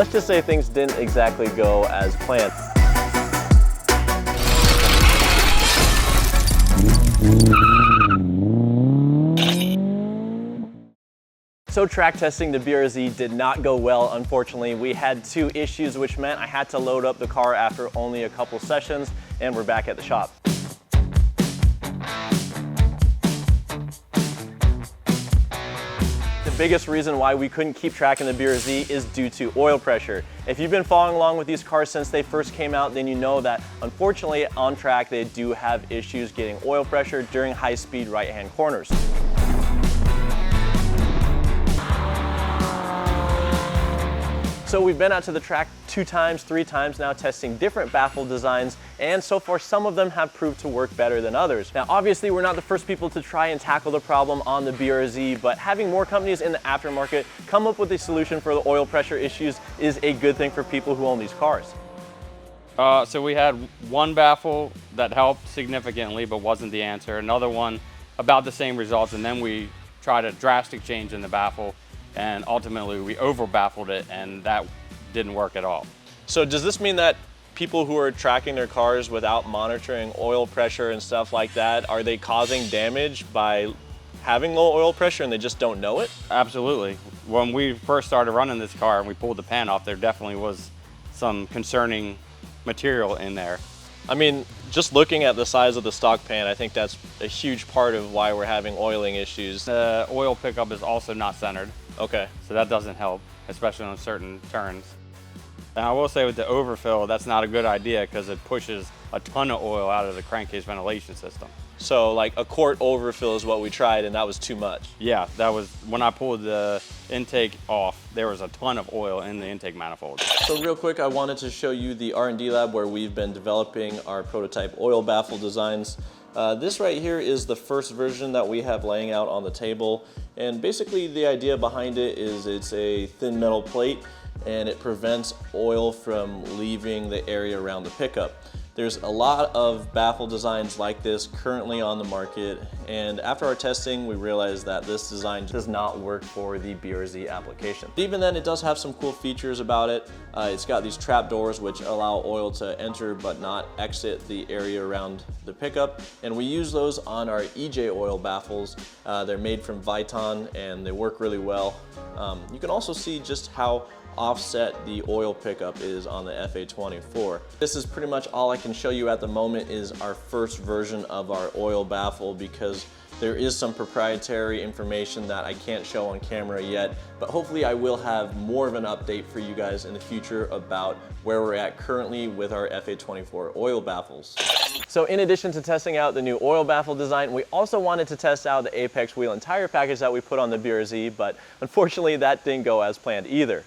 let's just say things didn't exactly go as planned. So track testing the BRZ did not go well, unfortunately. We had 2 issues, which meant I had to load up the car after only a couple sessions, and we're back at the shop. The biggest reason why we couldn't keep tracking the BRZ is due to oil pressure. If you've been following along with these cars since they first came out, then you know that unfortunately on track they do have issues getting oil pressure during high-speed right-hand corners. So we've been out to the track 2 times, 3 times now, testing different baffle designs, and so far some of them have proved to work better than others. Now obviously we're not the first people to try and tackle the problem on the BRZ, but having more companies in the aftermarket come up with a solution for the oil pressure issues is a good thing for people who own these cars. So we had one baffle that helped significantly but wasn't the answer, another one about the same results, and then we tried a drastic change in the baffle, and ultimately we over baffled it, and that didn't work at all. So does this mean that people who are tracking their cars without monitoring oil pressure and stuff like that, are they causing damage by having low oil pressure and they just don't know it? Absolutely. When we first started running this car and we pulled the pan off, there definitely was some concerning material in there. I mean, just looking at the size of the stock pan, I think that's a huge part of why we're having oiling issues. The oil pickup is also not centered. Okay. So that doesn't help, especially on certain turns. And I will say with the overfill, that's not a good idea because it pushes a ton of oil out of the crankcase ventilation system. So like a quart overfill is what we tried, and that was too much. Yeah, that was, when I pulled the intake off, there was a ton of oil in the intake manifold. So real quick, I wanted to show you the R&D lab where we've been developing our prototype oil baffle designs. This right here is the first version that we have laying out on the table, and basically the idea behind it is it's a thin metal plate and it prevents oil from leaving the area around the pickup. There's a lot of baffle designs like this currently on the market, and after our testing we realized that this design does not work for the BRZ application. Even then, it does have some cool features about it. It's got these trap doors which allow oil to enter but not exit the area around the pickup, and we use those on our EJ oil baffles. They're made from Viton and they work really well. You can also see just how offset the oil pickup is on the FA24. This is pretty much all I can show you at the moment is our first version of our oil baffle, because there is some proprietary information that I can't show on camera yet, but hopefully I will have more of an update for you guys in the future about where we're at currently with our FA24 oil baffles. So in addition to testing out the new oil baffle design, we also wanted to test out the Apex wheel and tire package that we put on the BRZ, but unfortunately that didn't go as planned either.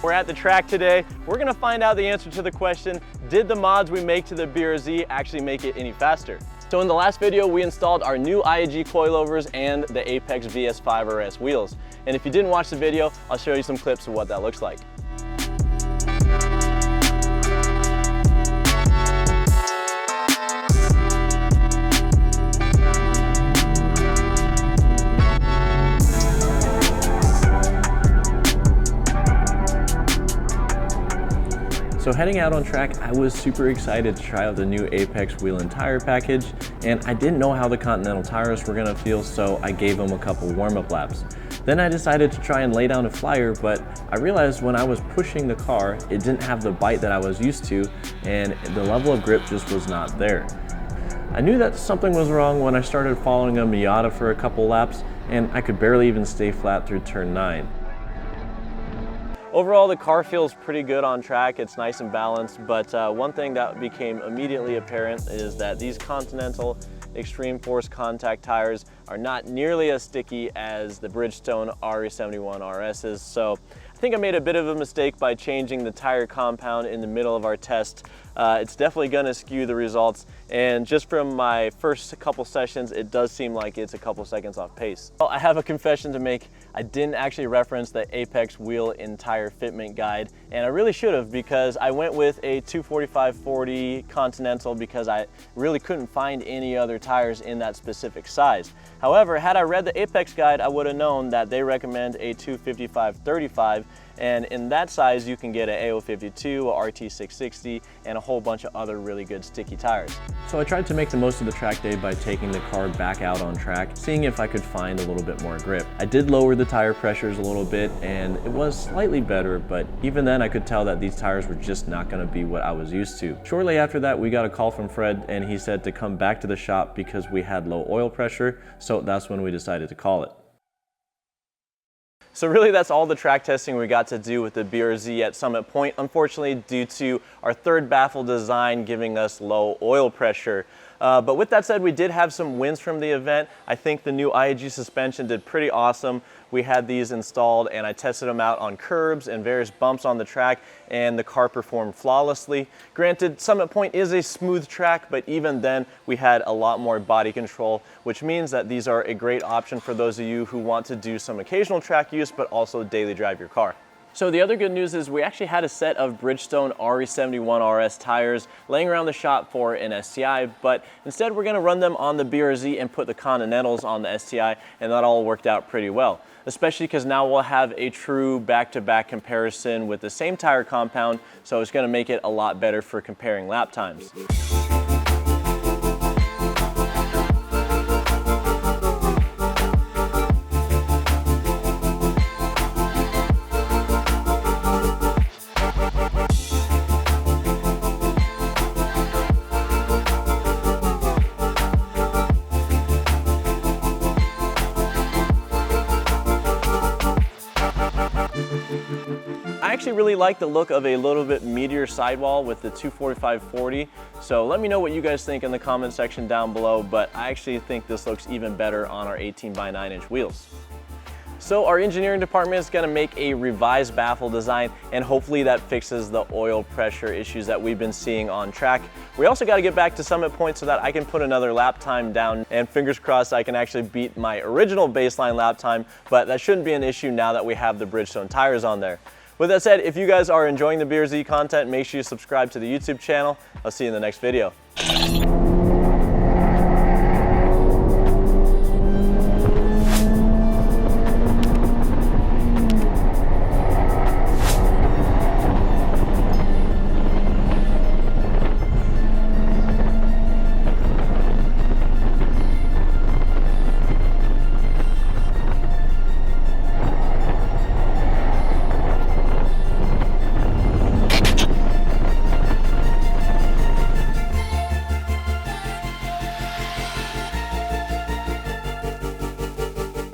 We're at the track today. We're gonna find out the answer to the question, did the mods we make to the BRZ actually make it any faster? So in the last video, we installed our new IAG coilovers and the Apex VS5 RS wheels. And if you didn't watch the video, I'll show you some clips of what that looks like. So heading out on track, I was super excited to try out the new Apex wheel and tire package, and I didn't know how the Continental tires were gonna feel, so I gave them a couple warm-up laps. Then I decided to try and lay down a flyer, but I realized when I was pushing the car, it didn't have the bite that I was used to, and the level of grip just was not there. I knew that something was wrong when I started following a Miata for a couple laps, and I could barely even stay flat through turn 9. Overall, the car feels pretty good on track. It's nice and balanced, but one thing that became immediately apparent is that these Continental Extreme Force Contact tires are not nearly as sticky as the Bridgestone RE71 RS's. So I think I made a bit of a mistake by changing the tire compound in the middle of our test. It's definitely gonna skew the results, and just from my first couple sessions, it does seem like it's a couple seconds off pace. Well, I have a confession to make. I didn't actually reference the Apex wheel and tire fitment guide, and I really should have, because I went with a 245/40 Continental because I really couldn't find any other tires in that specific size. However, had I read the Apex guide, I would have known that they recommend a 255/35, and in that size you can get an AO52, a RT660, and a whole bunch of other really good sticky tires. So I tried to make the most of the track day by taking the car back out on track, seeing if I could find a little bit more grip. I did lower the tire pressures a little bit, and it was slightly better, but even then I could tell that these tires were just not going to be what I was used to. Shortly after that, we got a call from Fred, and he said to come back to the shop because we had low oil pressure, so that's when we decided to call it. So really, that's all the track testing we got to do with the BRZ at Summit Point, unfortunately due to our third baffle design giving us low oil pressure. But with that said, we did have some wins from the event. I think the new IAG suspension did pretty awesome. We had these installed and I tested them out on curbs and various bumps on the track, and the car performed flawlessly. Granted, Summit Point is a smooth track, but even then we had a lot more body control, which means that these are a great option for those of you who want to do some occasional track use but also daily drive your car. So the other good news is we actually had a set of Bridgestone RE71 RS tires laying around the shop for an STI, but instead we're going to run them on the BRZ and put the Continentals on the STI, and that all worked out pretty well. Especially because now we'll have a true back-to-back comparison with the same tire compound, so it's going to make it a lot better for comparing lap times. I actually really like the look of a little bit meatier sidewall with the 245/40, so let me know what you guys think in the comment section down below, but I actually think this looks even better on our 18x9-inch wheels. So our engineering department is going to make a revised baffle design, and hopefully that fixes the oil pressure issues that we've been seeing on track. We also got to get back to Summit Point so that I can put another lap time down, and fingers crossed I can actually beat my original baseline lap time, but that shouldn't be an issue now that we have the Bridgestone tires on there. With that said, if you guys are enjoying the BRZ content, make sure you subscribe to the YouTube channel. I'll see you in the next video.